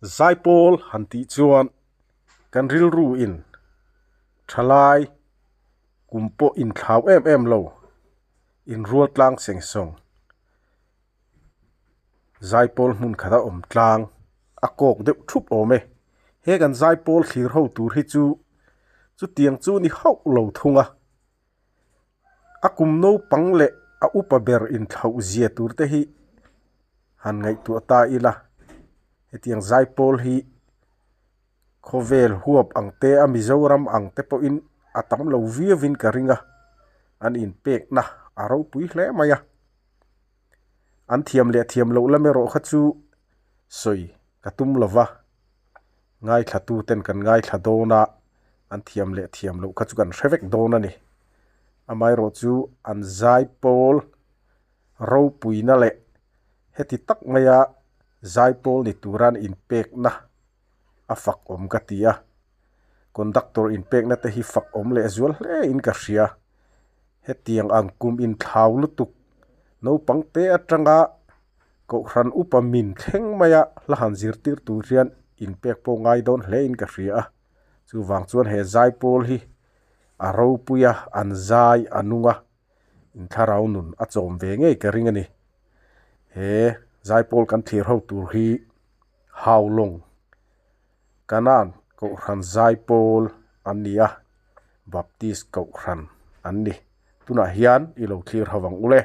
Zaipol hanti chuan kan ril ru in thalai kumpo in thlau em lo in rual tlang seng song Zaipol mun khata tlang akok deuh thup ome he kan Zaipol thlir ho tur hi chu tiang chu ni hau lo thunga akum no pangle a upa ber in thau zia tur te hi han ngai tu ta ila hetiang Zaipol hi khovel huap angte a Mizoram angte po in atam lo viavin ka ringa an in pek na aro pui hle maya an thiam lo lame ro kha chu soi katum lova ngai thatu ten kan ngai thadona an thiam lo kha chu kan hrevek dona ni amai ro chu an Zaipol ro pui na le heti tak maya Zaipol ni turan in pek na afak ka tia conductor in pek na te hi fak le zual hle in ka hria hetiang angkum in thlau lutuk no pangte atanga ko ran upamin thleng maya lahan zirtir turian in pek po ngai don hle in ka hria chu wang chuan he Zaipol hi aro puya an zai anunga in tharau nun a chom ve ngei ka ringa ni he Zaipol kan thlir ho tur hi haulong kanan ko ran Zaipol ania baptist ko ran anni tuna hian ilo thlir hawang ule